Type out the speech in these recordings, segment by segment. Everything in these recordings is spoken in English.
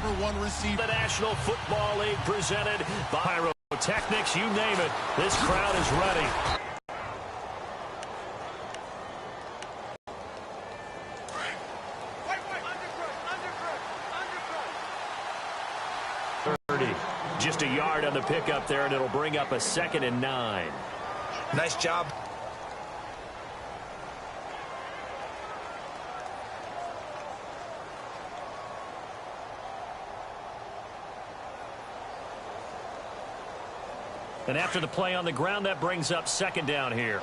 #1 receiver. The National Football League presented by Pyrotechnics, you name it. This crowd is ready. Just a yard on the pickup there, and it'll bring up a 2nd and 9. Nice job. And after the play on the ground, that brings up 2nd down here.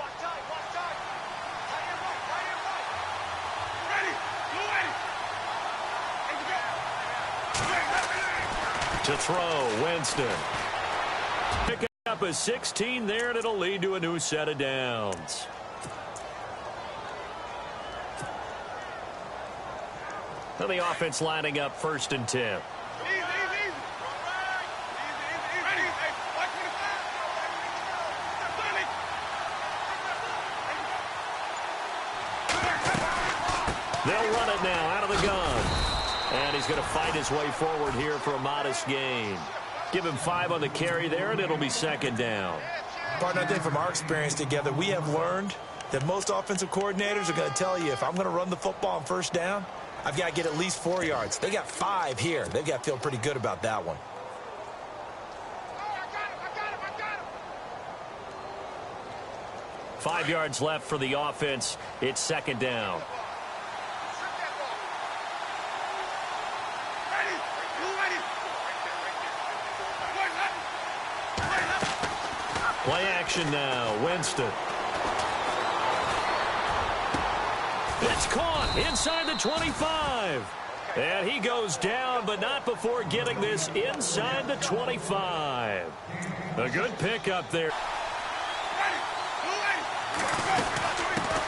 To throw, Winston. Pick up a 16 there, and it'll lead to a new set of downs. And the offense lining up 1st and 10. They'll run it now out of the gun. And he's going to fight his way forward here for a modest gain. Give him 5 on the carry there, and it'll be 2nd down. Partner, I think from our experience together, we have learned that most offensive coordinators are going to tell you, if I'm going to run the football on 1st down, I've got to get at least 4 yards. They got 5 here. They've got to feel pretty good about that one. Oh, 5 yards left for the offense. It's 2nd down. Play action now. Winston. It's caught inside the 25. And he goes down, but not before getting this inside the 25. A good pickup there.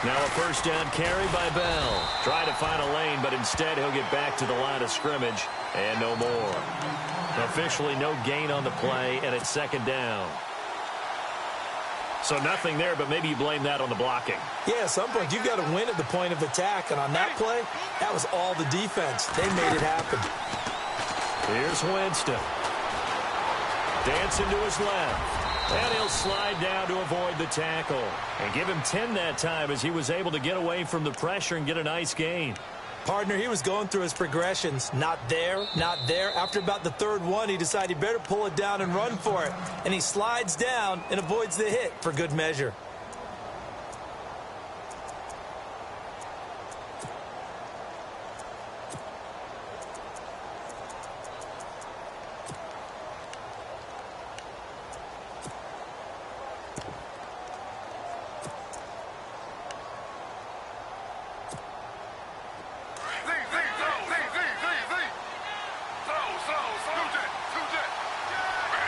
Now a 1st down carry by Bell. Try to find a lane, but instead he'll get back to the line of scrimmage and no more. Officially no gain on the play, and it's 2nd down. So nothing there, but maybe you blame that on the blocking. Yeah, at some point you've got to win at the point of attack, and on that play, that was all the defense. They made it happen. Here's Winston. Dancing to his left. And he'll slide down to avoid the tackle. And give him 10 that time as he was able to get away from the pressure and get a nice gain. Partner, he was going through his progressions. Not there, not there. After about the 3rd one, he decided he better pull it down and run for it. And he slides down and avoids the hit for good measure.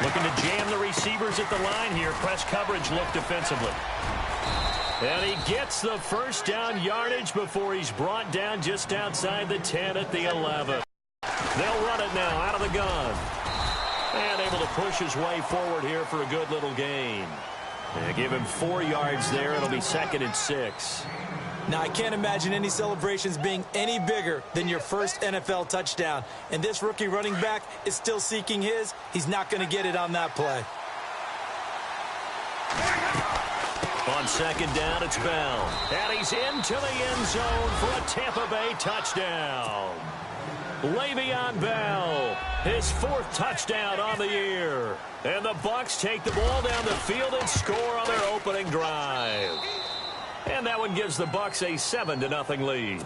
Looking to jam the receivers at the line here. Press coverage look defensively. And he gets the 1st down yardage before he's brought down just outside the 10 at the 11. They'll run it now out of the gun. And able to push his way forward here for a good little gain. And give him 4 yards there. It'll be 2nd and 6. Now, I can't imagine any celebrations being any bigger than your first NFL touchdown. And this rookie running back is still seeking his. He's not going to get it on that play. On 2nd down, it's Bell. And he's into the end zone for a Tampa Bay touchdown. Le'Veon Bell, his 4th touchdown on the year. And the Bucs take the ball down the field and score on their opening drive. And that one gives the Bucs a 7-0 lead.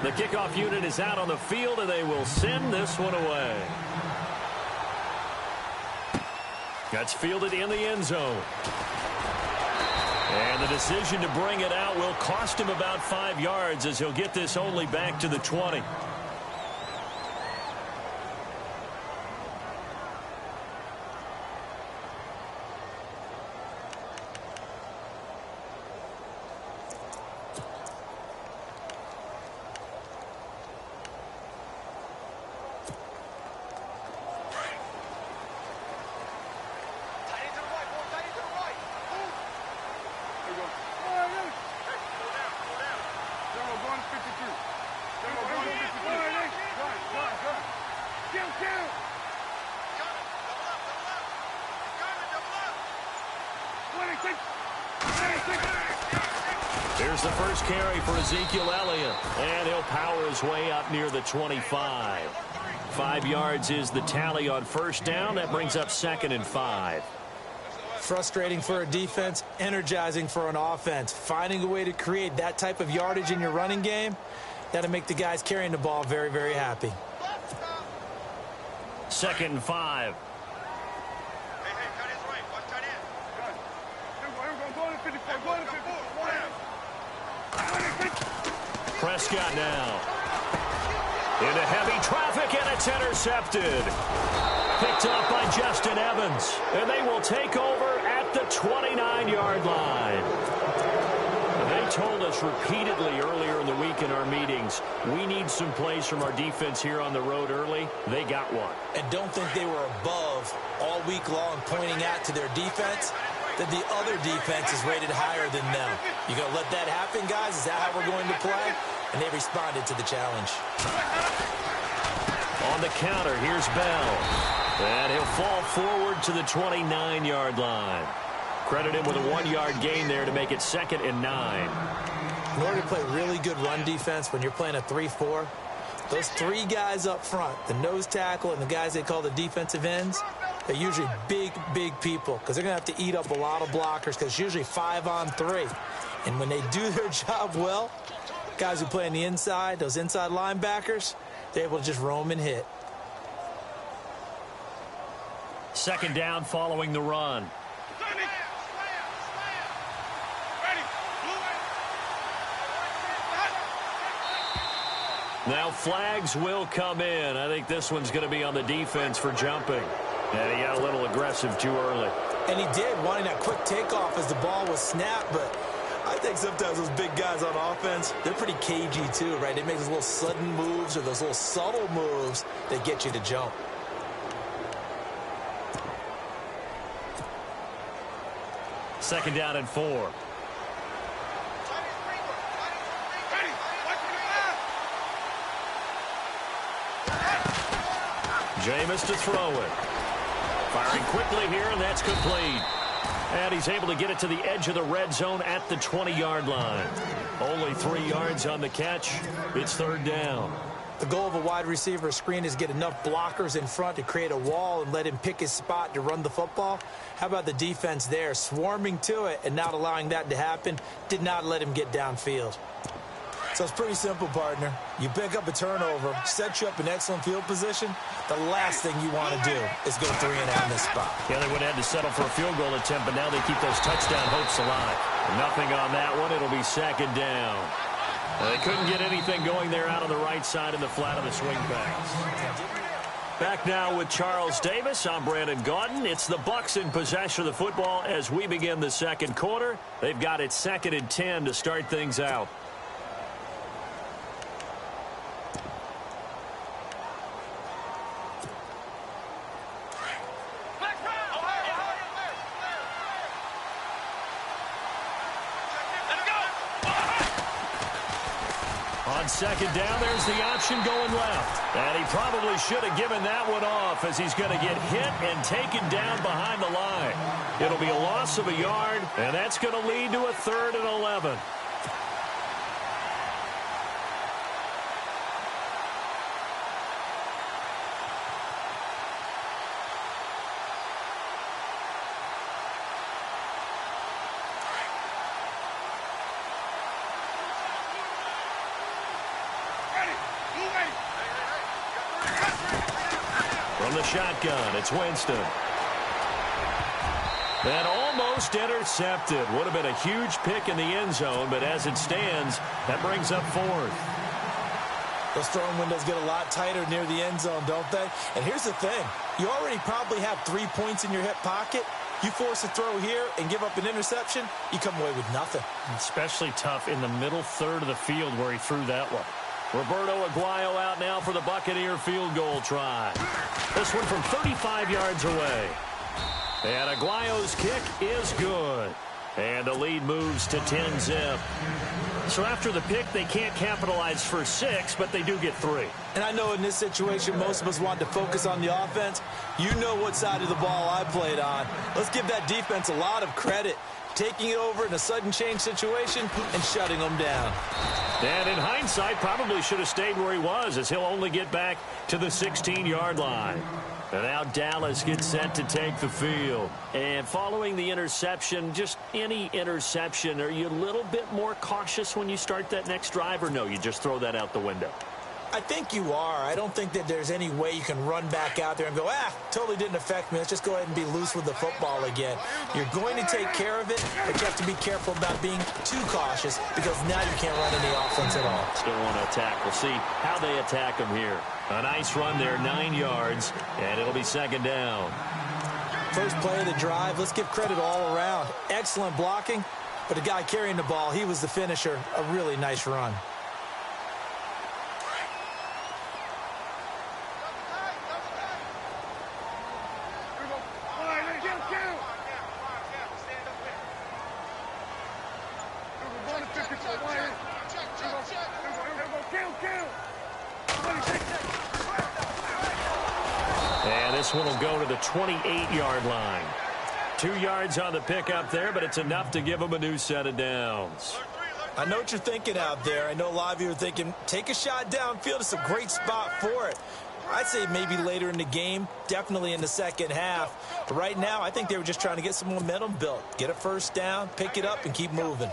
The kickoff unit is out on the field, and they will send this one away. That's fielded in the end zone. And the decision to bring it out will cost him about 5 yards as he'll get this only back to the 20. Here's the first carry for Ezekiel Elliott, and he'll power his way up near the 25. 5 yards is the tally on first down. That brings up 2nd and 5. Frustrating for a defense, energizing for an offense. Finding a way to create that type of yardage in your running game, that'll make the guys carrying the ball very, very happy. 2nd and 5. Prescott now. Into heavy traffic, and it's intercepted. Picked up by Justin Evans. And they will take over at the 29-yard line. They told us repeatedly earlier in the week in our meetings, we need some plays from our defense here on the road early. They got one. And don't think they were above all week long pointing out to their defense that the other defense is rated higher than them. You going to let that happen, guys? Is that how we're going to play? And they responded to the challenge. On the counter, here's Bell. And he'll fall forward to the 29-yard line. Credit him with a 1-yard gain there to make it 2nd and 9. In order to play really good run defense when you're playing a 3-4, those 3 guys up front, the nose tackle and the guys they call the defensive ends, they're usually big, big people because they're going to have to eat up a lot of blockers because it's usually 5-on-3. And when they do their job well, guys who play on the inside, those inside linebackers, they're able to just roam and hit. 2nd down following the run. Now flags will come in. I think this one's going to be on the defense for jumping. And he got a little aggressive too early. And he did, wanting that quick takeoff as the ball was snapped. But I think sometimes those big guys on offense, they're pretty cagey too, right? They make those little sudden moves or those little subtle moves that get you to jump. Second down and 4. Jameis to throw it. Firing quickly here, and that's complete. And he's able to get it to the edge of the red zone at the 20-yard line. Only 3 yards on the catch. It's 3rd down. The goal of a wide receiver screen is get enough blockers in front to create a wall and let him pick his spot to run the football. How about the defense there, swarming to it and not allowing that to happen? Did not let him get downfield. So it's pretty simple, partner. You pick up a turnover, set you up in excellent field position. The last thing you want to do is go 3 and out in this spot. Yeah, they would have had to settle for a field goal attempt, but now they keep those touchdown hopes alive. Nothing on that one. It'll be 2nd down. They couldn't get anything going there out on the right side in the flat of the swing pass. Back now with Charles Davis. I'm Brandon Gaudin. It's the Bucs in possession of the football as we begin the 2nd quarter. They've got it 2nd and 10 to start things out. On 2nd down, there's the option going left. And he probably should have given that one off as he's going to get hit and taken down behind the line. It'll be a loss of a yard, and that's going to lead to a 3rd and 11. From the shotgun, it's Winston. And almost intercepted. Would have been a huge pick in the end zone, but as it stands, that brings up 4th. Those throwing windows get a lot tighter near the end zone, don't they? And here's the thing. You already probably have 3 points in your hip pocket. You force a throw here and give up an interception, you come away with nothing. Especially tough in the middle third of the field where he threw that one. Roberto Aguayo out now for the Buccaneer field goal try. This one from 35 yards away. And Aguayo's kick is good. And the lead moves to 10-zip. So after the pick, they can't capitalize for 6, but they do get 3. And I know in this situation, most of us want to focus on the offense. You know what side of the ball I played on. Let's give that defense a lot of credit. taking it over in a sudden change situation and shutting them down. And in hindsight, probably should have stayed where he was, as he'll only get back to the 16-yard line. And now Dallas gets set to take the field. And following the interception, just any interception, are you a little bit more cautious when you start that next drive, or no, you just throw that out the window? I think you are. I don't think that there's any way you can run back out there and go, totally didn't affect me. Let's just go ahead and be loose with the football again. You're going to take care of it, but you have to be careful about being too cautious because now you can't run any offense at all. Still want to attack. We'll see how they attack him here. A nice run there, 9 yards, and it'll be second down. First play of the drive. Let's give credit all around. Excellent blocking, but the guy carrying the ball, he was the finisher. A really nice run. And this one will go to the 28-yard line. 2 yards on the pickup there, but it's enough to give them a new set of downs. I know what you're thinking out there. I know a lot of you are thinking, take a shot downfield. It's a great spot for it. I'd say maybe later in the game, definitely in the second half. But right now, I think they were just trying to get some momentum built. Get a first down, pick it up, and keep moving.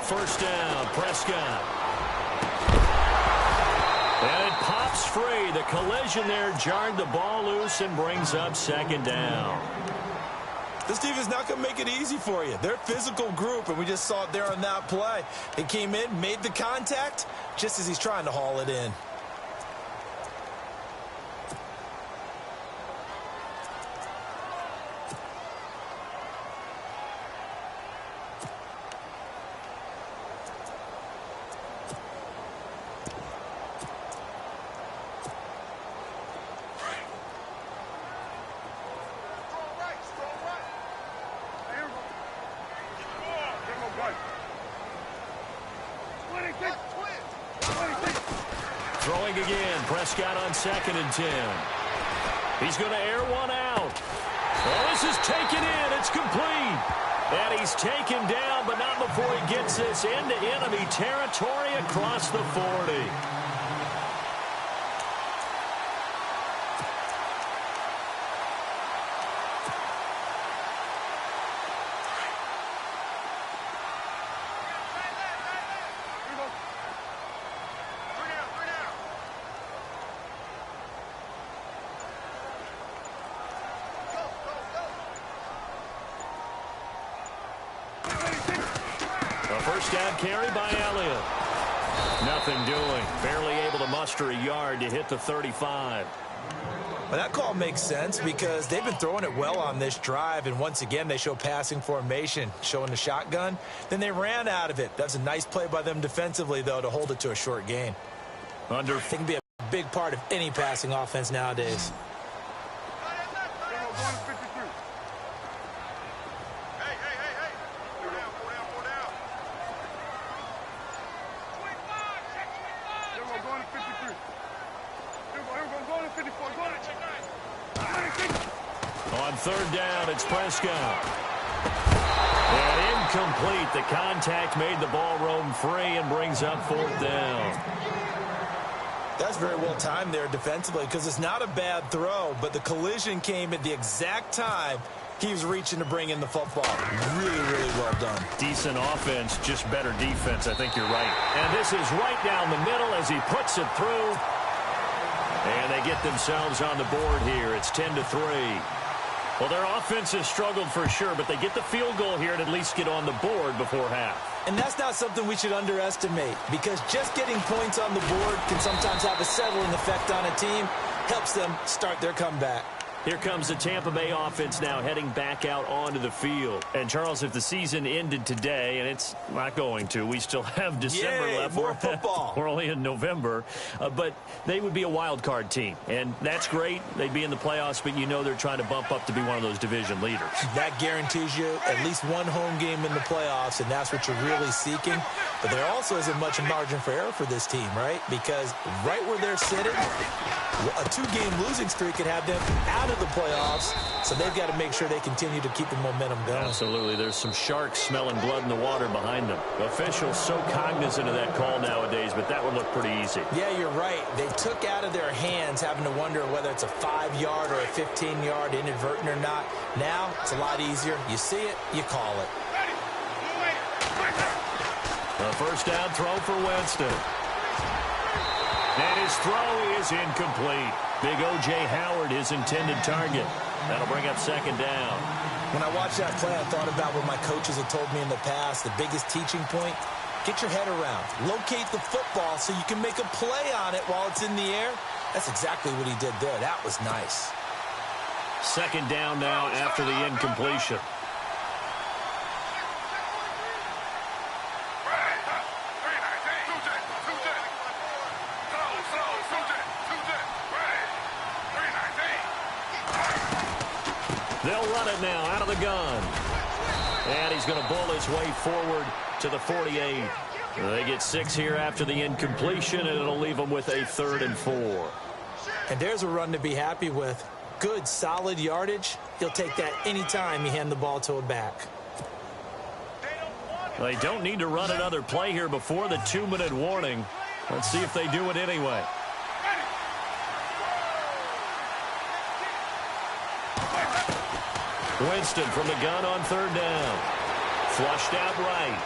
First down, Prescott. And it pops free. The collision there jarred the ball loose and brings up second down. This team is not going to make it easy for you. They're a physical group, and we just saw it there on that play. They came in, made the contact, just as he's trying to haul it in. Throwing again, Prescott on 2nd and 10. He's going to air one out. Oh, this is taken in. It's complete. And he's taken down, but not before he gets this into enemy territory across the 40. First down carry by Elliott. Nothing doing. Barely able to muster a yard to hit the 35. Well, that call makes sense because they've been throwing it well on this drive, and once again they show passing formation, showing the shotgun. Then they ran out of it. That's a nice play by them defensively, though, to hold it to a short gain. It can be a big part of any passing offense nowadays. On third down, it's Prescott. And incomplete. The contact made the ball roam free and brings up 4th down. That's very well timed there defensively because it's not a bad throw, but the collision came at the exact time he was reaching to bring in the football. Really, really well done. Decent offense, just better defense. I think you're right. And this is right down the middle as he puts it through. And they get themselves on the board here. It's 10-3. Well, their offense has struggled for sure, but they get the field goal here and at least get on the board before half. And that's not something we should underestimate because just getting points on the board can sometimes have a settling effect on a team. Helps them start their comeback. Here comes the Tampa Bay offense now heading back out onto the field. And, Charles, if the season ended today, and it's not going to, we still have December left. More football. We're only in November. But they would be a wild card team. And that's great. They'd be in the playoffs, but you know they're trying to bump up to be one of those division leaders. That guarantees you at least one home game in the playoffs, and that's what you're really seeking. But there also isn't much margin for error for this team, right? Because right where they're sitting, a 2-game losing streak could have them out of the playoffs, so they've got to make sure they continue to keep the momentum going. Absolutely. There's some sharks smelling blood in the water behind them. Officials so cognizant of that call nowadays, but that would look pretty easy. Yeah, you're right. They took out of their hands having to wonder whether it's a 5-yard or a 15-yard inadvertent or not. Now, it's a lot easier. You see it, you call it. A first down throw for Winston. And his throw is incomplete. Big O.J. Howard, his intended target. That'll bring up second down. When I watched that play, I thought about what my coaches have told me in the past. The biggest teaching point, get your head around. Locate the football so you can make a play on it while it's in the air. That's exactly what he did there. That was nice. Second down now after the incompletion. They'll run it now out of the gun. And he's going to bull his way forward to the 48. They get 6 here after the incompletion, and it'll leave them with a 3rd and 4. And there's a run to be happy with. Good, solid yardage. He'll take that anytime you hand the ball to a back. They don't need to run another play here before the 2-minute warning. Let's see if they do it anyway. Winston from the gun on 3rd down. Flushed out right.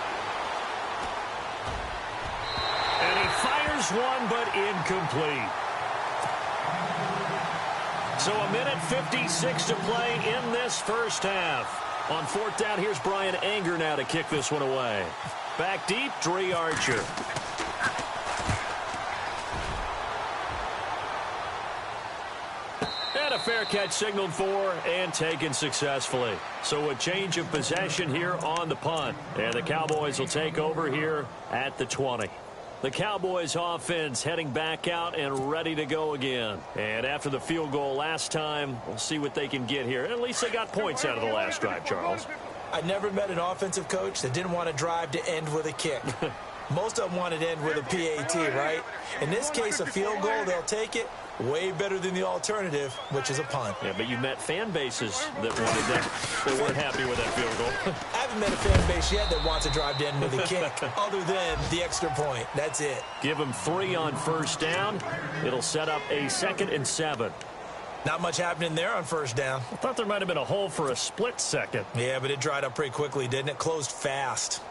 And he fires one, but incomplete. So a minute 56 to play in this first half. On 4th down, here's Brian Anger now to kick this one away. Back deep, Dre Archer. And a fair catch signaled for and taken successfully. So a change of possession here on the punt. And the Cowboys will take over here at the 20. The Cowboys offense heading back out and ready to go again. And after the field goal last time, we'll see what they can get here. At least they got points out of the last drive, Charles. I never met an offensive coach that didn't want to drive to end with a kick. Most of them wanted to end with a PAT, right? In this case, a field goal, they'll take it. Way better than the alternative, which is a punt. Yeah, but you met fan bases that wanted that. They weren't happy with that field goal. I haven't met a fan base yet that wants to drive to end with a kick, other than the extra point. That's it. Give them 3 on 1st down. It'll set up a 2nd and 7. Not much happening there on 1st down. I thought there might have been a hole for a split second. Yeah, but it dried up pretty quickly, didn't it? Closed fast.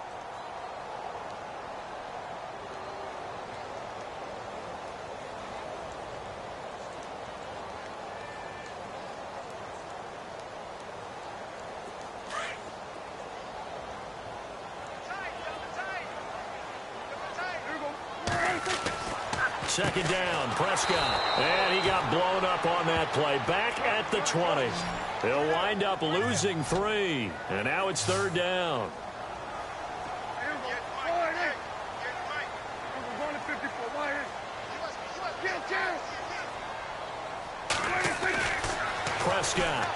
Second down, Prescott. And he got blown up on that play. Back at the 20. They'll wind up losing 3. And now it's 3rd down. Prescott.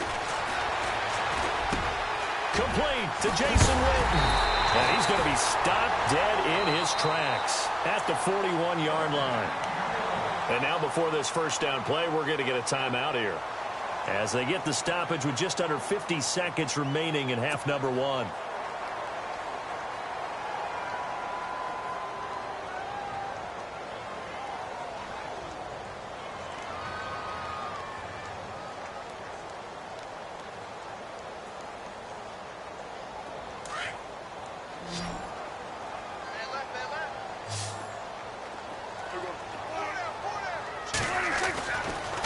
Complete to Jason Witten. And he's going to be stopped dead in his tracks at the 41-yard line. And now before this first down play, we're going to get a timeout here as they get the stoppage with just under 50 seconds remaining in half number 1.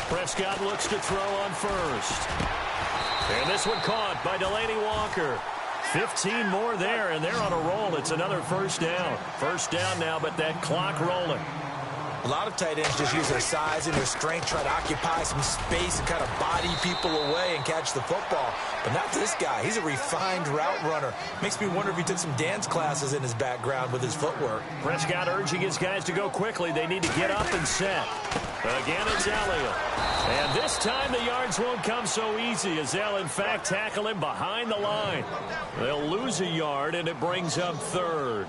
Prescott looks to throw on 1st. And this one caught by Delaney Walker. 15 more there, and they're on a roll. It's another 1st down. 1st down now, but that clock rolling. A lot of tight ends just use their size and their strength, try to occupy some space and kind of body people away and catch the football. But not this guy. He's a refined route runner. Makes me wonder if he took some dance classes in his background with his footwork. Prescott urging his guys to go quickly. They need to get up and set. Again, it's Elliott. And this time the yards won't come so easy as they'll, in fact, tackle him behind the line. They'll lose a yard, and it brings up third.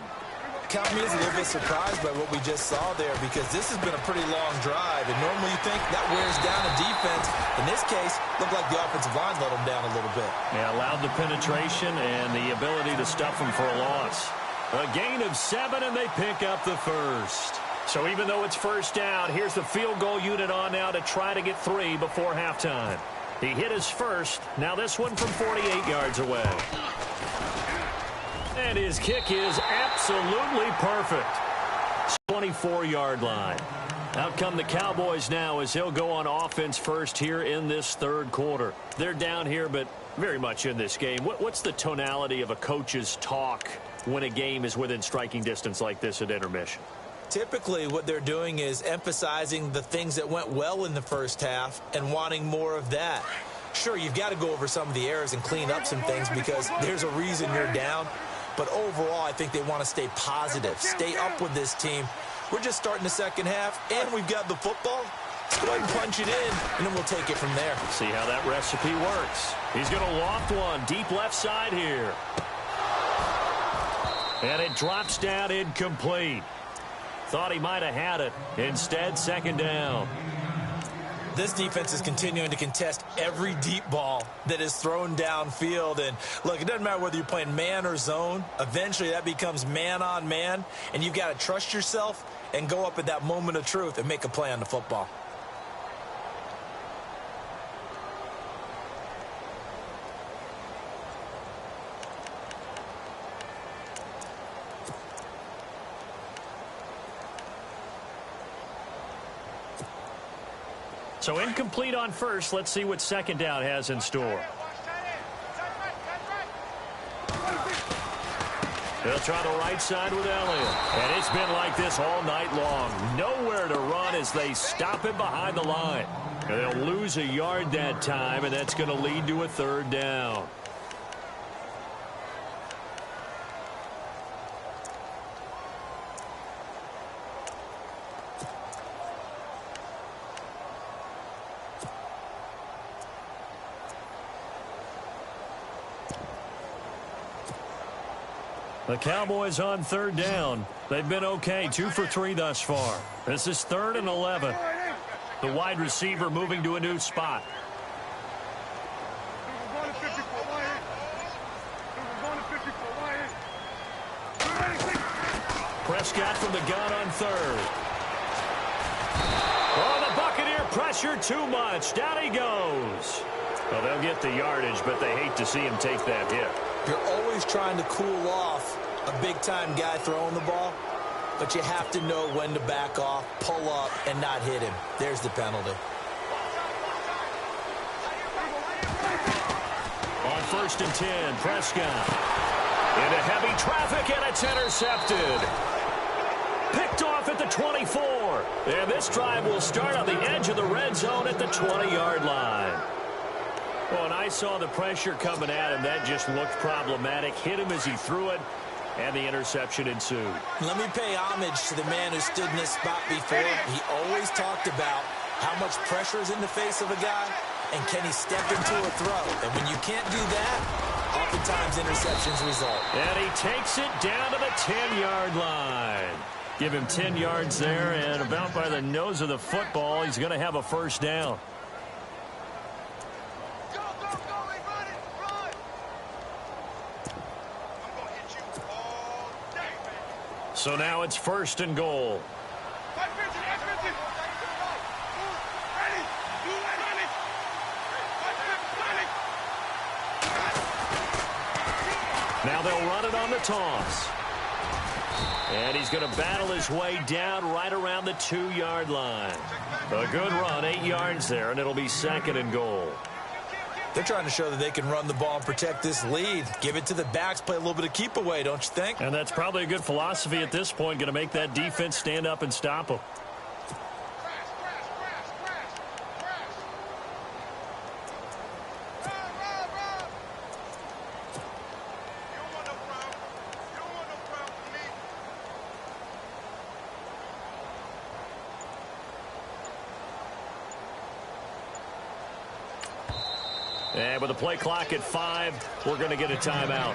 Count me as a little bit surprised by what we just saw there because this has been a pretty long drive, and normally you think that wears down a defense. In this case, looked like the offensive line let them down a little bit. Yeah, allowed the penetration and the ability to stuff them for a loss. A gain of 7, and they pick up the first. So even though it's first down, here's the field goal unit on now to try to get 3 before halftime. He hit his first. Now this one from 48 yards away. And his kick is absolutely perfect. 24-yard line. Out come the Cowboys now as he'll go on offense first here in this third quarter. They're down here, but very much in this game. What's the tonality of a coach's talk when a game is within striking distance like this at intermission? Typically, what they're doing is emphasizing the things that went well in the first half and wanting more of that. Sure, you've got to go over some of the errors and clean up some things because there's a reason you're down. But overall, I think they want to stay positive, stay up with this team. We're just starting the second half, and we've got the football. Let's go ahead and punch it in, and then we'll take it from there. See how that recipe works. He's going to loft one deep left side here. And it drops down incomplete. Thought he might have had it. Instead, second down. This defense is continuing to contest every deep ball that is thrown downfield. And, look, it doesn't matter whether you're playing man or zone. Eventually, that becomes man on man. And you've got to trust yourself and go up at that moment of truth and make a play on the football. So incomplete on first. Let's see what second down has in store. They'll try the right side with Elliott. And it's been like this all night long. Nowhere to run as they stop him behind the line. And they'll lose a yard that time, and that's going to lead to a third down. The Cowboys on third down. They've been okay, 2 for 3 thus far. This is 3rd and 11. The wide receiver moving to a new spot. Prescott from the gun on third. Oh, the Buccaneer pressure too much. Down he goes. Well, they'll get the yardage, but they hate to see him take that hit. You're always trying to cool off a big-time guy throwing the ball, but you have to know when to back off, pull up, and not hit him. There's the penalty. On 1st and 10, Prescott. Into heavy traffic, and it's intercepted. Picked off at the 24. And this drive will start on the edge of the red zone at the 20-yard line. Well, and I saw the pressure coming at him. That just looked problematic. Hit him as he threw it, and the interception ensued. Let me pay homage to the man who stood in this spot before. He always talked about how much pressure is in the face of a guy, and can he step into a throw. And when you can't do that, oftentimes interceptions result. And he takes it down to the 10-yard line. Give him 10 yards there, and about by the nose of the football, he's going to have a first down. So now it's 1st and goal. Now they'll run it on the toss. And he's going to battle his way down right around the 2-yard line. A good run, 8 yards there, and it'll be 2nd and goal. They're trying to show that they can run the ball and protect this lead. Give it to the backs, play a little bit of keep away, don't you think? And that's probably a good philosophy at this point, going to make that defense stand up and stop them. And with the play clock at 5, we're going to get a timeout.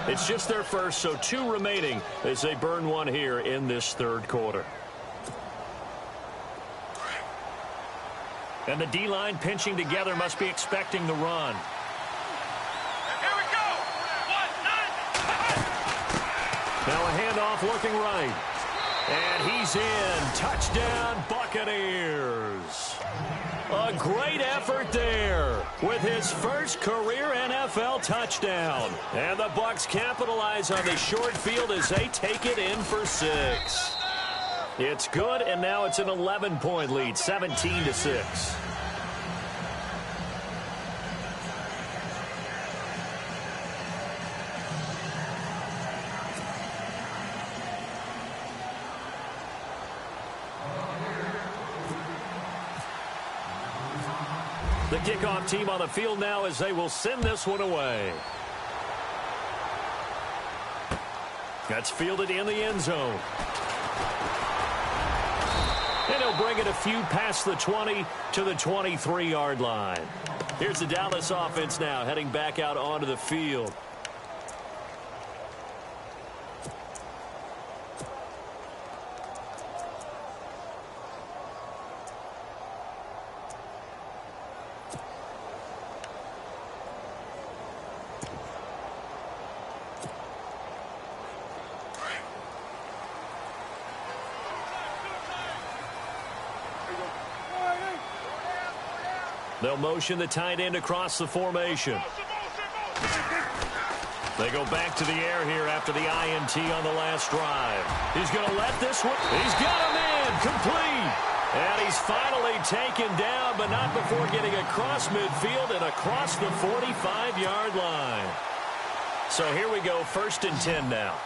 It's just their first, so 2 remaining as they burn one here in this third quarter. And the D-line pinching together must be expecting the run. Here we go. 1-9. Now a handoff looking right. And he's in. Touchdown, Buccaneers. A great effort there with his first career NFL touchdown. And the Bucs capitalize on the short field as they take it in for 6. It's good, and now it's an 11-point lead, 17-6. The kickoff team on the field now as they will send this one away. That's fielded in the end zone. And he'll bring it a few past the 20 to the 23-yard line. Here's the Dallas offense now heading back out onto the field. They'll motion the tight end across the formation. They go back to the air here after the INT on the last drive. He's going to let this one. He's got a man complete. And he's finally taken down, but not before getting across midfield and across the 45-yard line. So here we go, 1st and 10 now.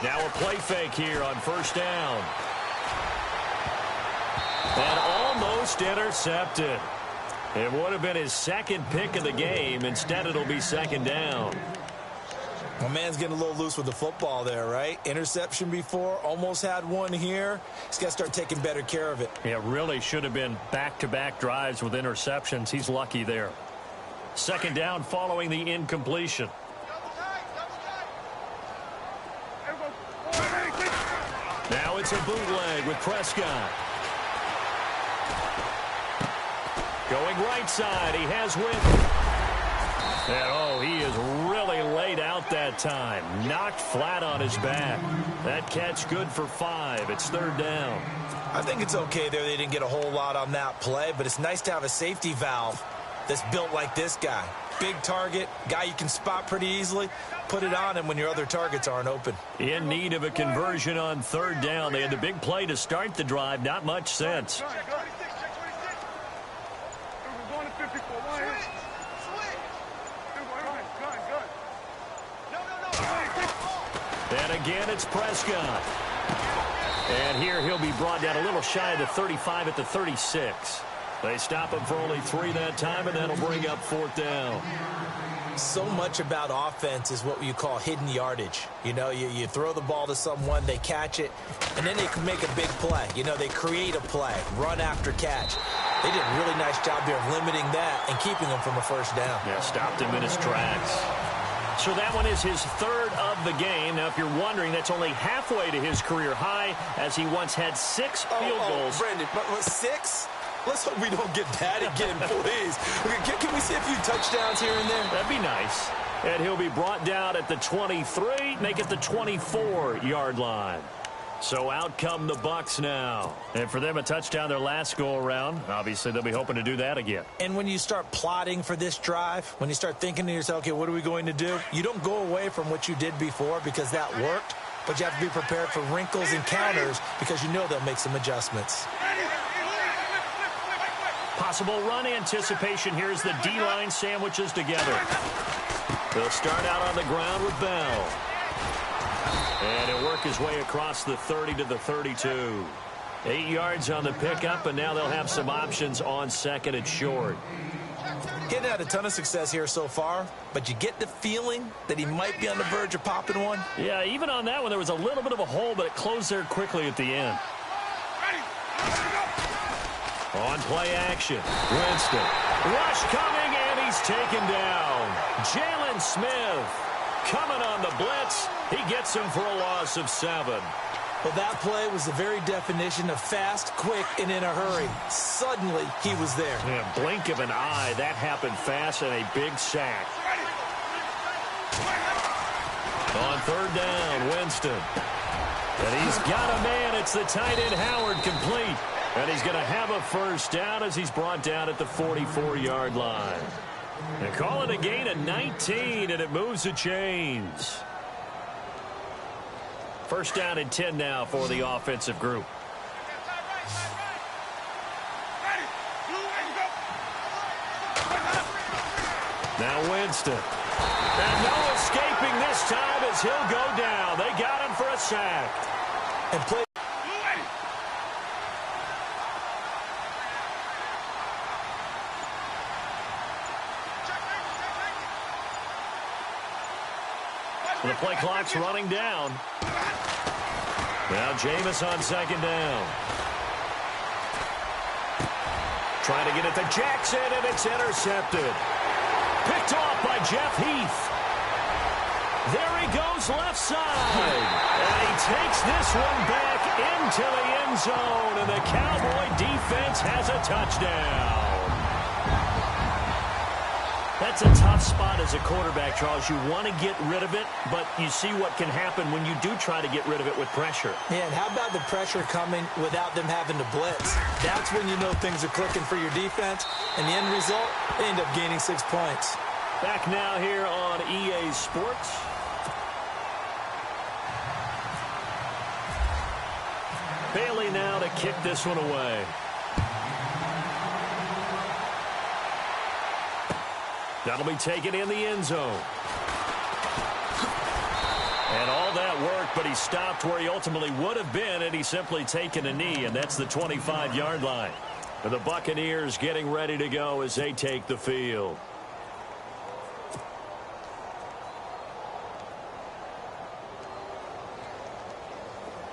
Now a play fake here on 1st down. And almost intercepted. It would have been his 2nd pick of the game. Instead, it'll be 2nd down. My man's getting a little loose with the football there, right? Interception before, almost had one here. He's got to start taking better care of it. It really should have been back-to-back drives with interceptions. He's lucky there. 2nd down following the incompletion. Now it's a bootleg with Prescott. Going right side. He has width. And, oh, he is really laid out that time. Knocked flat on his back. That catch good for 5. It's 3rd down. I think it's okay there. They didn't get a whole lot on that play, but it's nice to have a safety valve that's built like this guy. Big target, guy you can spot pretty easily. Put it on him when your other targets aren't open. In need of a conversion on 3rd down. They had the big play to start the drive. Not much sense. And again, it's Prescott. And here he'll be brought down a little shy of the 35 at the 36. They stop him for only 3 that time, and that'll bring up 4th down. So much about offense is what you call hidden yardage. You know, you throw the ball to someone, they catch it, and then they can make a big play. You know, they create a play, run after catch. They did a really nice job there of limiting that and keeping him from a 1st down. Yeah, stopped him in his tracks. So that one is his 3rd of the game. Now, if you're wondering, that's only halfway to his career high, as he once had 6 field goals. Brandon, but 6? Let's hope we don't get that again, please. Can we see a few touchdowns here and there? That'd be nice. And he'll be brought down at the 23, make it the 24-yard line. So out come the Bucs now. And for them, a touchdown their last go-around. Obviously, they'll be hoping to do that again. And when you start plotting for this drive, when you start thinking to yourself, okay, what are we going to do? You don't go away from what you did before because that worked, but you have to be prepared for wrinkles and counters because you know they'll make some adjustments. Possible run anticipation. Here's the D-line sandwiches together. They'll start out on the ground with Bell. And he'll work his way across the 30 to the 32. 8 yards on the pickup, and now they'll have some options on 2nd and short. Getting had a ton of success here so far, but you get the feeling that he might be on the verge of popping one. Yeah, even on that one, there was a little bit of a hole, but it closed there quickly at the end. On play action, Winston. Rush coming, and he's taken down. Jalen Smith coming on the blitz. He gets him for a loss of 7. Well, that play was the very definition of fast, quick, and in a hurry. Suddenly, he was there. Yeah, blink of an eye. That happened fast and a big sack. On third down, Winston. And he's got a man. It's the tight end, Howard, complete. And he's going to have a first down as he's brought down at the 44-yard line. They call it a gain of 19, and it moves the chains. First down and 10 now for the offensive group. Now Winston. And no escaping this time as he'll go down. They got him for a sack. And play. The play clock's running down. Now Jameis on second down. Trying to get it to Jackson, and it's intercepted. Picked off by Jeff Heath. There he goes left side. And he takes this one back into the end zone, and the Cowboy defense has a touchdown. That's a tough spot as a quarterback, Charles. You want to get rid of it, but you see what can happen when you do try to get rid of it with pressure. Yeah, and how about the pressure coming without them having to blitz? That's when you know things are clicking for your defense, and the end result, they end up gaining 6 points. Back now here on EA Sports. Bailey now to kick this one away. That'll be taken in the end zone. And all that work, but he stopped where he ultimately would have been, and he's simply taken a knee, and that's the 25-yard line. And the Buccaneers getting ready to go as they take the field.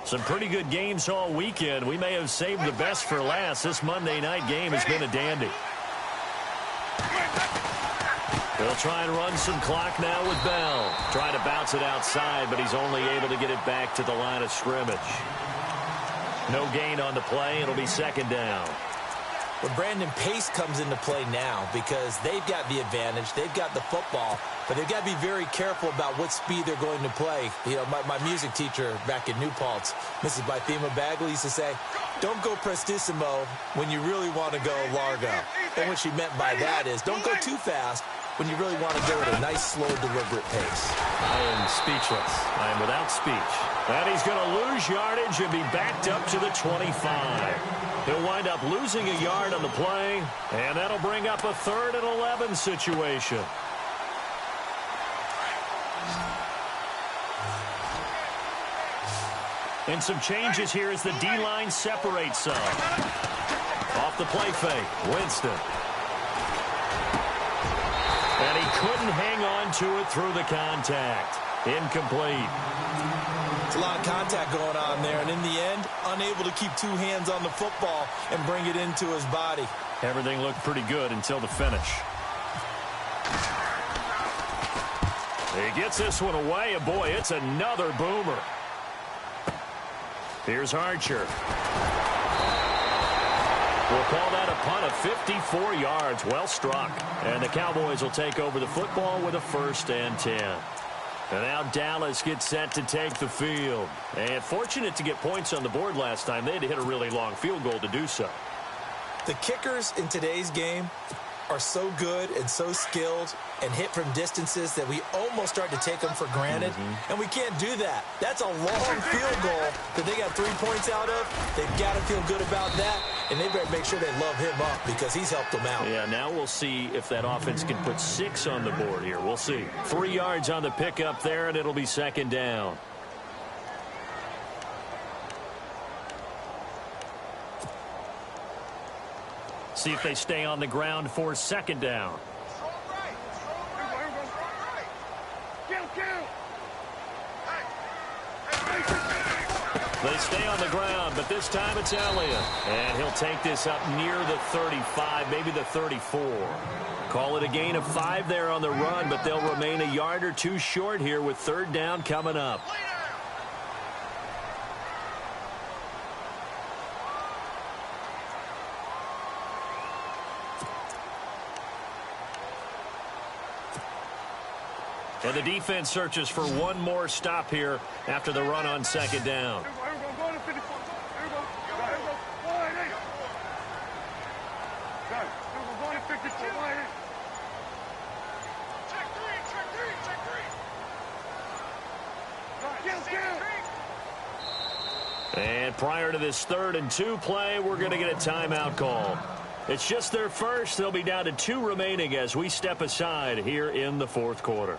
Some pretty good games all weekend. We may have saved the best for last. This Monday night game has been a dandy. They'll try and run some clock now with Bell. Trying to bounce it outside, but he's only able to get it back to the line of scrimmage. No gain on the play. It'll be second down. But Brandon, pace comes into play now because they've got the advantage. They've got the football, but they've got to be very careful about what speed they're going to play. You know, my music teacher back in New Paltz, Mrs. Bythema Bagley, used to say, don't go prestissimo when you really want to go largo. And what she meant by that is don't go too fast when you really want to go at a nice, slow, deliberate pace. I am speechless. I am without speech. And he's going to lose yardage and be backed up to the 25. He'll wind up losing a yard on the play, and that'll bring up a 3rd and 11 situation. And some changes here as the D-line separates some. Off the play fake, Winston. And he couldn't hang on to it through the contact. Incomplete. It's a lot of contact going on there, and in the end, unable to keep 2 hands on the football and bring it into his body. Everything looked pretty good until the finish. He gets this one away, and boy, it's another boomer. Here's Archer. We'll call that a punt of 54 yards. Well struck. And the Cowboys will take over the football with a 1st and 10. And now Dallas gets set to take the field. And fortunate to get points on the board last time. They had to hit a really long field goal to do so. The kickers in today's game are so good and so skilled and hit from distances that we almost start to take them for granted. And we can't do that. That's a long field goal that they got 3 points out of. They've got to feel good about that, and they better make sure they love him up because he's helped them out. Yeah, now we'll see if that offense can put 6 on the board here. We'll see. 3 yards on the pickup there, and it'll be second down. See if they stay on the ground for second down. They stay on the ground, but this time it's Elliott. And he'll take this up near the 35, maybe the 34. Call it a gain of 5 there on the run, but they'll remain a yard or two short here with third down coming up. And the defense searches for one more stop here after the run on second down. And prior to this 3rd and 2 play, we're going to get a timeout call. It's just their first. They'll be down to 2 remaining as we step aside here in the 4th quarter.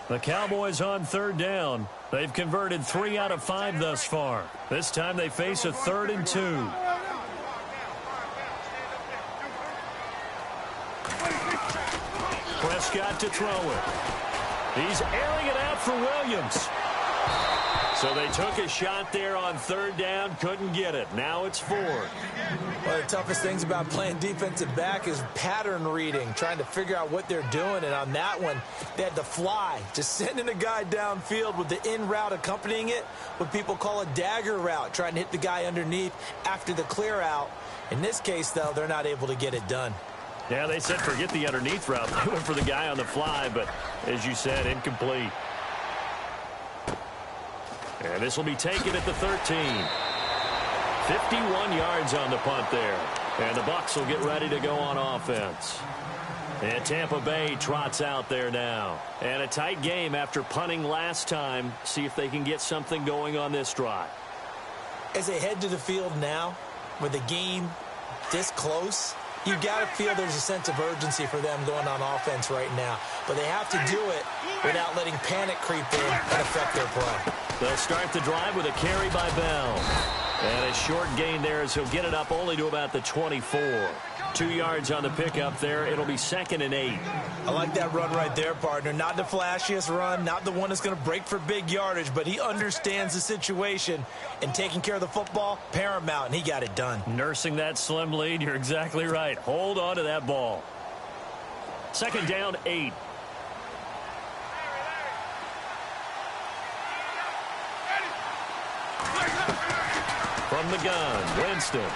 The Cowboys on 3rd down. They've converted 3 out of 5 thus far. This time they face a 3rd and 2. Prescott to throw it. He's airing it out for Williams. So they took a shot there on 3rd down, couldn't get it. Now it's 4. One of the toughest things about playing defensive back is pattern reading, trying to figure out what they're doing. And on that one, they had to fly, just sending a guy downfield with the in route accompanying it, what people call a dagger route, trying to hit the guy underneath after the clear out. In this case, though, they're not able to get it done. Yeah, they said forget the underneath route. They went for the guy on the fly, but as you said, incomplete. And this will be taken at the 13. 51 yards on the punt there. And the Bucs will get ready to go on offense. And Tampa Bay trots out there now. And a tight game after punting last time. See if they can get something going on this drive. As they head to the field now, with the game this close, you've got to feel there's a sense of urgency for them going on offense right now. But they have to do it without letting panic creep in and affect their play. They'll start the drive with a carry by Bell. And a short gain there as he'll get it up only to about the 24. 2 yards on the pickup there. It'll be 2nd and 8. I like that run right there, partner. Not the flashiest run, not the one that's going to break for big yardage, but he understands the situation, and taking care of the football, paramount, and he got it done. Nursing that slim lead, you're exactly right. Hold on to that ball. 2nd down, 8. From the gun, Winston.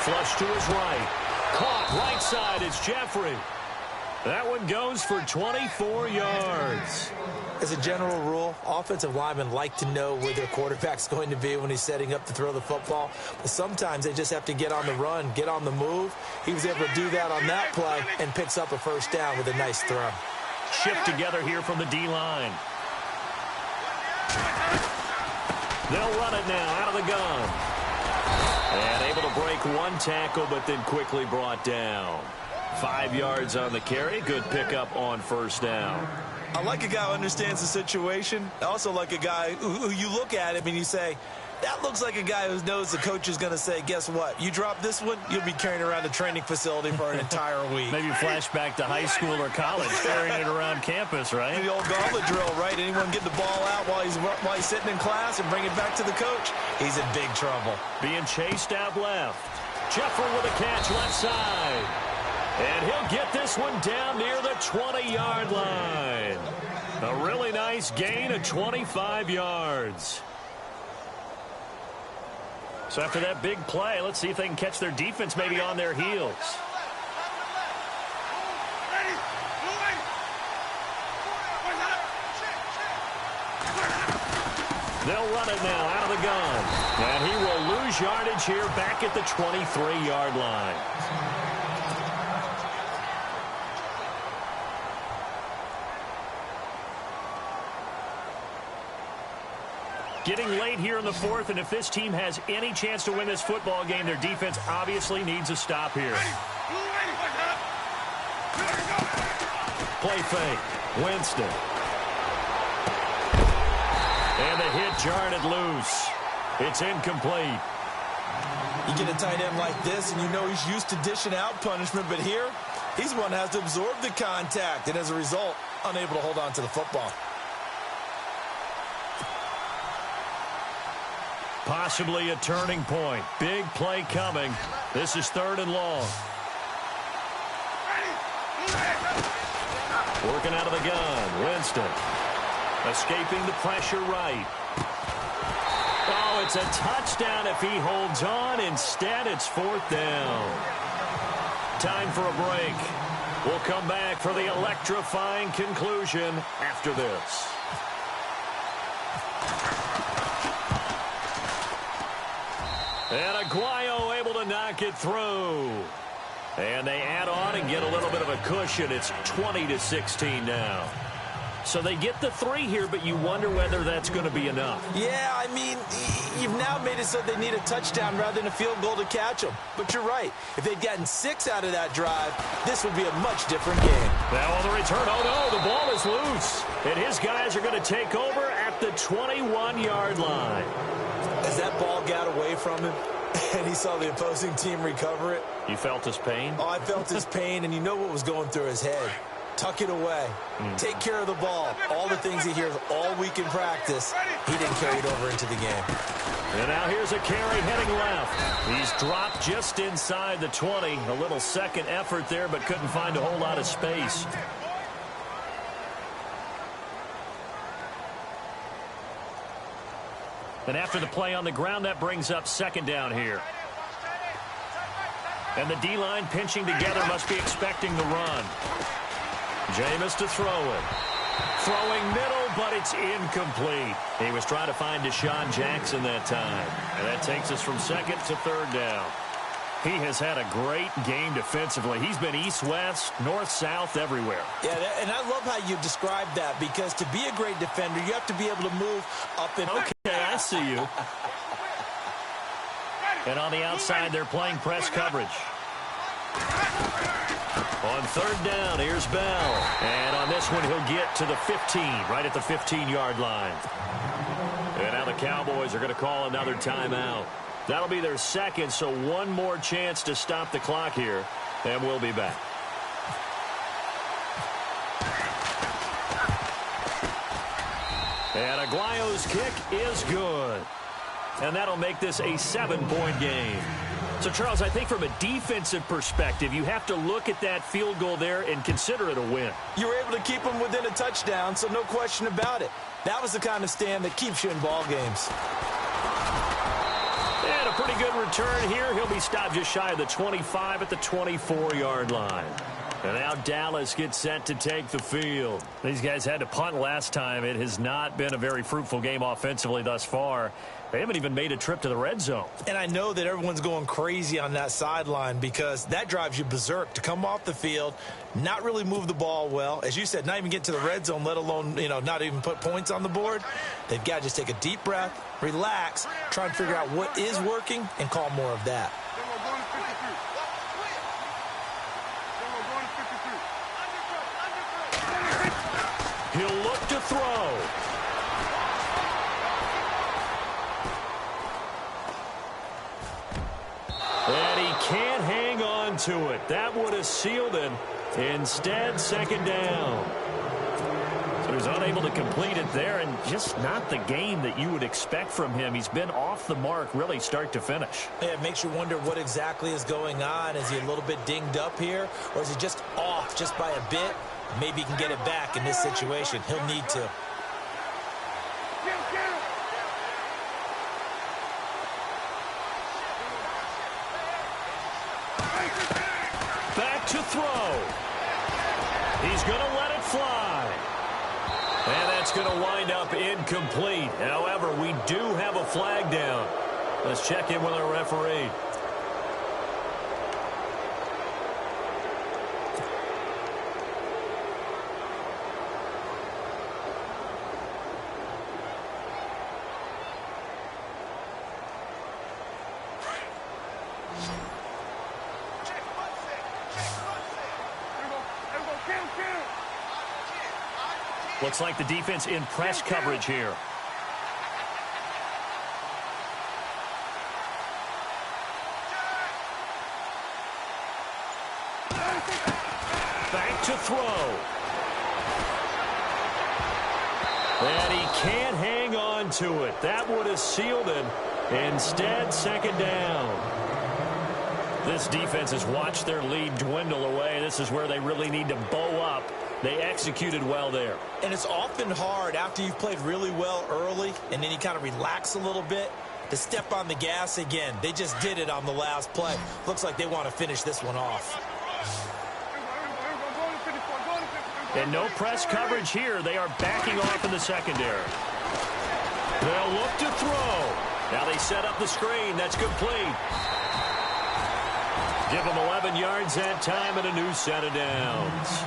Flush to his right. Caught right side, it's Jeffrey. That one goes for 24 yards. As a general rule, offensive linemen like to know where their quarterback's going to be when he's setting up to throw the football. But sometimes they just have to get on the run, get on the move. He was able to do that on that play and picks up a 1st down with a nice throw. Shift together here from the D-line. They'll run it now out of the gun. And able to break one tackle, but then quickly brought down. 5 yards on the carry. Good pickup on 1st down. I like a guy who understands the situation. I also like a guy who you look at him and you say, that looks like a guy who knows the coach is going to say, guess what? You drop this one, you'll be carrying around a training facility for an entire week. Maybe flashback to high school or college, carrying it around campus, right? The old gauntlet drill, right? Anyone get the ball out while he's sitting in class and bring it back to the coach? He's in big trouble. Being chased out left. Jeffrey with a catch left side. And he'll get this one down near the 20-yard line. A really nice gain of 25 yards. So after that big play, let's see if they can catch their defense maybe on their heels. They'll run it now out of the gun. And he will lose yardage here back at the 23-yard line. Getting late here in the 4th, and if this team has any chance to win this football game, their defense obviously needs a stop here. Play fake. Winston. And the hit jarred it loose. It's incomplete. You get a tight end like this, and you know he's used to dishing out punishment, but here, he's the one that has to absorb the contact, and as a result, unable to hold on to the football. Possibly a turning point. Big play coming. This is 3rd and long. Working out of the gun. Winston. Escaping the pressure right. Oh, it's a touchdown if he holds on. Instead, it's 4th down. Time for a break. We'll come back for the electrifying conclusion after this. And Aguayo able to knock it through. And they add on and get a little bit of a cushion. It's 20-16 now. So they get the 3 here, but you wonder whether that's going to be enough. Yeah, I mean, you've now made it so they need a touchdown rather than a field goal to catch them. But you're right. If they'd gotten 6 out of that drive, this would be a much different game. Now on the return, oh no, the ball is loose. And his guys are going to take over at the 21-yard line. As that ball got away from him and he saw the opposing team recover it. You felt his pain? Oh, I felt his pain, and you know what was going through his head. Tuck it away. Take care of the ball. All the things he hears all week in practice, he didn't carry it over into the game. And now here's a carry heading left. He's dropped just inside the 20. A little second effort there, but couldn't find a whole lot of space. And after the play on the ground, that brings up 2nd down here. And the D-line pinching together must be expecting the run. Jameis to throw it. Throwing middle, but it's incomplete. He was trying to find Deshaun Jackson that time. And that takes us from 2nd to 3rd down. He has had a great game defensively. He's been east-west, north-south, everywhere. Yeah, and I love how you described that, because to be a great defender, you have to be able to move up and... Okay, I see you. And on the outside, they're playing press coverage. On 3rd down, here's Bell. And on this one, he'll get to the 15, right at the 15-yard line. And now the Cowboys are going to call another timeout. That'll be their 2nd, so one more chance to stop the clock here, and we'll be back. And Aguayo's kick is good. And that'll make this a 7-point game. So, Charles, I think from a defensive perspective, you have to look at that field goal there and consider it a win. You were able to keep them within a touchdown, so no question about it. That was the kind of stand that keeps you in ball games. And a pretty good return here. He'll be stopped just shy of the 25 at the 24-yard line. And now Dallas gets set to take the field. These guys had to punt last time. It has not been a very fruitful game offensively thus far. They haven't even made a trip to the red zone. And I know that everyone's going crazy on that sideline, because that drives you berserk to come off the field, not really move the ball well. As you said, not even get to the red zone, let alone, not even put points on the board. They've got to just take a deep breath, relax, try and figure out what is working, and call more of that. He'll look to throw. And he can't hang on to it. That would have sealed it. Instead, 2nd down. So he's unable to complete it there, and just not the game that you would expect from him. He's been off the mark really start to finish. Yeah, it makes you wonder what exactly is going on. Is he a little bit dinged up here, or is he just off just by a bit? Maybe he can get it back in this situation. He'll need to. Back to throw. He's going to let it fly. And that's going to wind up incomplete. However, we do have a flag down. Let's check in with our referee. Looks like the defense in press coverage here. Back to throw. And he can't hang on to it. That would have sealed it. Instead, second down. This defense has watched their lead dwindle away. This is where they really need to bow up. They executed well there. And it's often hard after you've played really well early and then you kind of relax a little bit to step on the gas again. They just did it on the last play. Looks like they want to finish this one off. And no press coverage here. They are backing off in the secondary. They'll look to throw. Now they set up the screen. That's complete. Give them 11 yards that time and a new set of downs.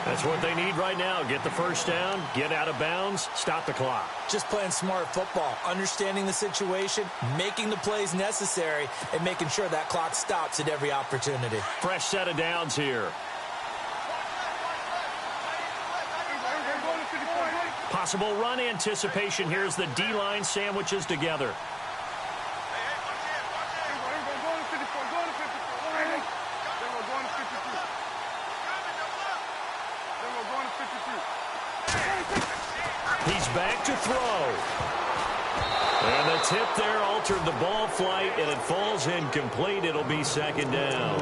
That's what they need right now. Get the first down, get out of bounds, stop the clock. Just playing smart football, understanding the situation, making the plays necessary, and making sure that clock stops at every opportunity. Fresh set of downs here. Possible run anticipation. Here's the D-line sandwiches together. He's back to throw. And the tip there altered the ball flight, and it falls incomplete. It'll be second down.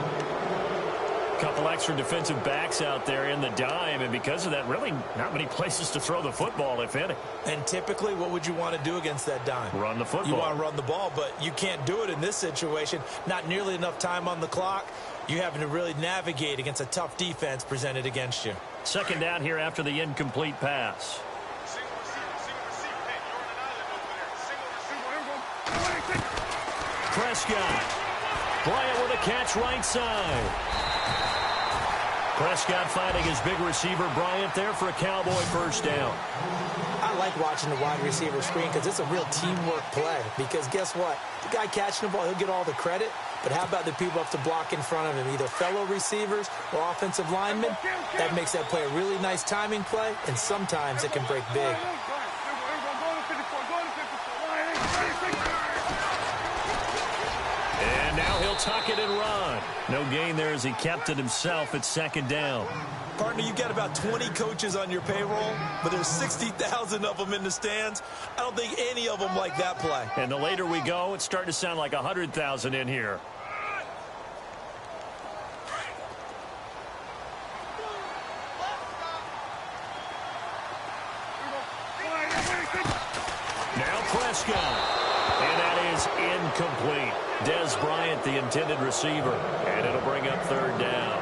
Couple extra defensive backs out there in the dime, and because of that, really not many places to throw the football, if any. And typically, what would you want to do against that dime? Run the football. You want to run the ball, but you can't do it in this situation. Not nearly enough time on the clock. You're having to really navigate against a tough defense presented against you. Second down here after the incomplete pass. Prescott. Bryant with a catch right side. Prescott finding his big receiver Bryant there for a Cowboy first down. I like watching the wide receiver screen because it's a real teamwork play. Because guess what? The guy catching the ball, he'll get all the credit. But how about the people up to block in front of him, either fellow receivers or offensive linemen? That makes that play a really nice timing play, and sometimes it can break big. And now he'll tuck it and run. No gain there as he kept it himself at second down. Partner, you got about 20 coaches on your payroll, but there's 60,000 of them in the stands. I don't think any of them like that play. And the later we go, it's starting to sound like 100,000 in here. Now Prescott. And that is incomplete. Des Bryant, the intended receiver. And it'll bring up third down.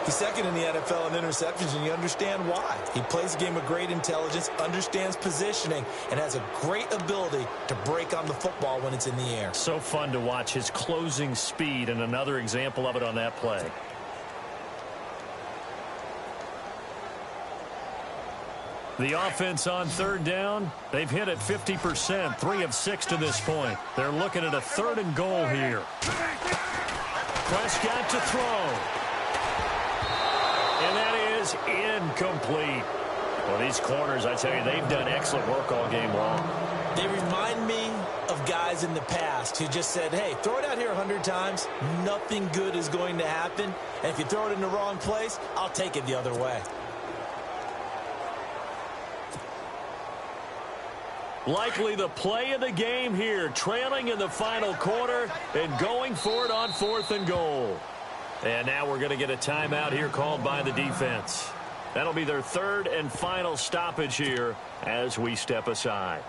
He's second in the NFL in interceptions, and you understand why. He plays a game of great intelligence, understands positioning, and has a great ability to break on the football when it's in the air. So fun to watch his closing speed, and another example of it on that play. The offense on third down, they've hit it 50%, 3 of 6 to this point. They're looking at a third and goal here. Prescott to throw. And that is incomplete. Well, these corners, I tell you, they've done excellent work all game long. They remind me of guys in the past who just said, hey, throw it out here 100 times. Nothing good is going to happen. And if you throw it in the wrong place, I'll take it the other way. Likely the play of the game here, trailing in the final quarter and going for it on 4th and goal. And now we're going to get a timeout here called by the defense. That'll be their third and final stoppage here as we step aside.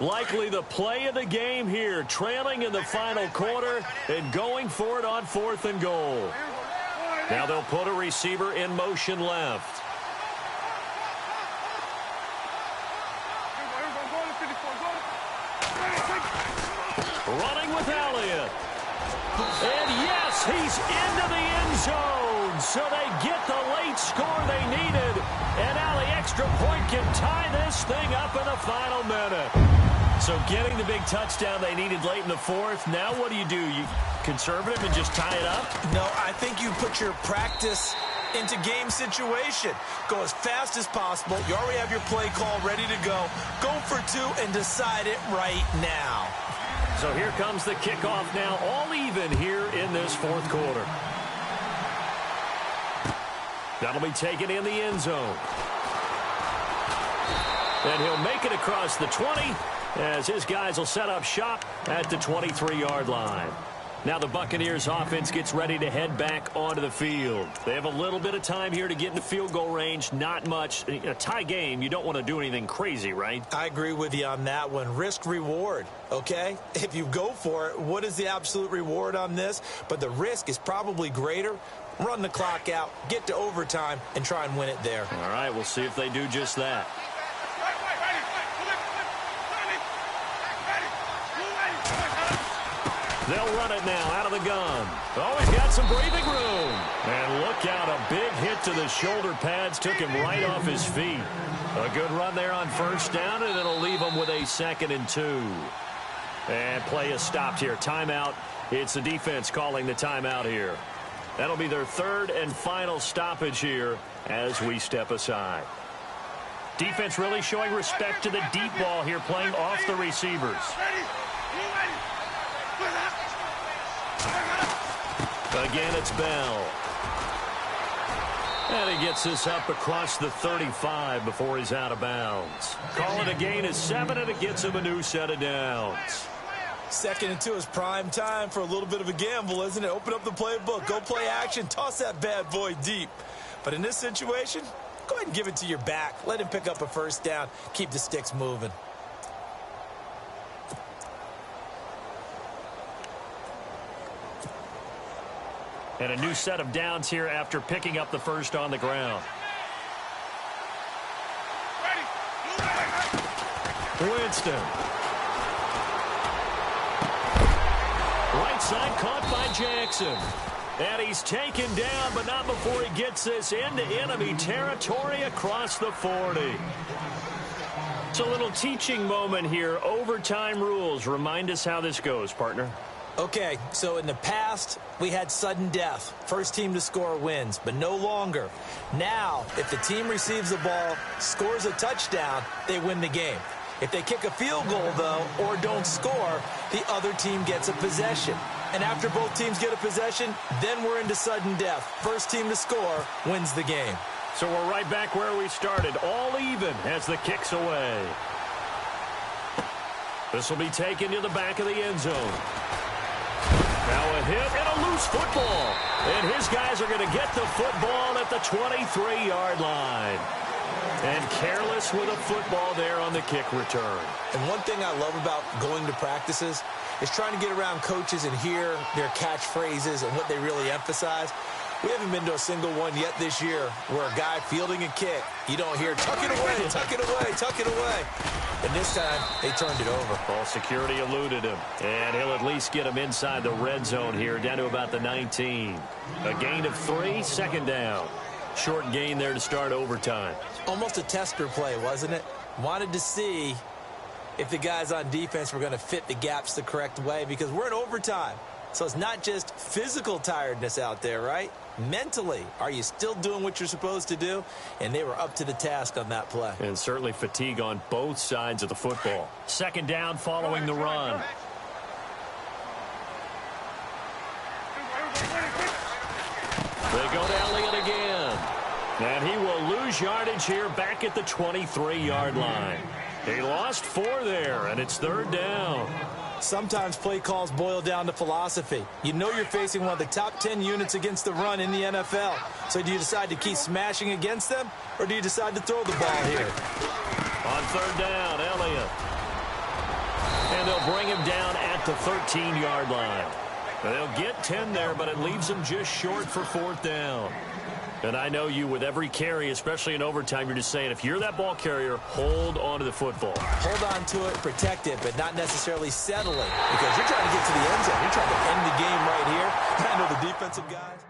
Likely the play of the game here, trailing in the final quarter and going for it on 4th and goal. Now they'll put a receiver in motion left. Running with Elliott. And yes, he's into the end zone. So they get the late score they needed. And now the extra point can tie this thing up in the final minute. So getting the big touchdown they needed late in the 4th. Now what do? You conservative and just tie it up? No, I think you put your practice into game situation. Go as fast as possible. You already have your play call ready to go. Go for two and decide it right now. So here comes the kickoff now, all even here in this fourth quarter. That'll be taken in the end zone. And he'll make it across the 20 as his guys will set up shop at the 23-yard line. Now the Buccaneers offense gets ready to head back onto the field. They have a little bit of time here to get into field goal range, not much. A tie game, you don't want to do anything crazy, right? I agree with you on that one. Risk reward, okay? If you go for it, what is the absolute reward on this? But the risk is probably greater. Run the clock out, get to overtime, and try and win it there. All right, we'll see if they do just that. They'll run it now out of the gun. Oh, he's got some breathing room. And look out, a big hit to the shoulder pads took him right off his feet. A good run there on first down, and it'll leave him with a 2nd and 2. And play is stopped here. Timeout. It's the defense calling the timeout here. That'll be their 3rd and final stoppage here as we step aside. Defense really showing respect to the deep ball here, playing off the receivers. Again, it's Bell. And he gets this up across the 35 before he's out of bounds. Call it a gain of 7, and it gets him a new set of downs. 2nd and 2 is prime time for a little bit of a gamble, isn't it? Open up the playbook, go play action, toss that bad boy deep. But in this situation, go ahead and give it to your back. Let him pick up a first down. Keep the sticks moving. And a new set of downs here after picking up the first on the ground. Winston. Right side caught by Jackson. And he's taken down, but not before he gets this into enemy territory across the 40. It's a little teaching moment here. Overtime rules. Remind us how this goes, partner. Okay, so in the past, we had sudden death. First team to score wins, but no longer. Now, if the team receives the ball, scores a touchdown, they win the game. If they kick a field goal, though, or don't score, the other team gets a possession. And after both teams get a possession, then we're into sudden death. First team to score wins the game. So we're right back where we started, all even as the kick's away. This will be taken to the back of the end zone. Now a hit and a loose football. And his guys are going to get the football at the 23-yard line. And careless with a football there on the kick return. And one thing I love about going to practices is trying to get around coaches and hear their catchphrases and what they really emphasize. We haven't been to a single one yet this year where a guy fielding a kick, you don't hear, tuck it away, tuck it away, tuck it away. And this time, they turned it over. Ball security eluded him. And he'll at least get him inside the red zone here, down to about the 19. A gain of 3, 2nd down. Short gain there to start overtime. Almost a tester play, wasn't it? Wanted to see if the guys on defense were going to fit the gaps the correct way, because we're in overtime. So it's not just physical tiredness out there, right? Mentally, are you still doing what you're supposed to do? And they were up to the task on that play. And certainly fatigue on both sides of the football. 2nd down following the run. They go to Elliott again. And he will lose yardage here back at the 23-yard line. He lost 4 there, and it's 3rd down. Sometimes play calls boil down to philosophy. You know you're facing one of the top 10 units against the run in the NFL. So do you decide to keep smashing against them, or do you decide to throw the ball here? On 3rd down, Elliott. And they'll bring him down at the 13-yard line. They'll get 10 there, but it leaves them just short for 4th down. And I know you, with every carry, especially in overtime, you're just saying, if you're that ball carrier, hold on to the football. Hold on to it, protect it, but not necessarily settle it, because you're trying to get to the end zone. You're trying to end the game right here. I know the defensive guys.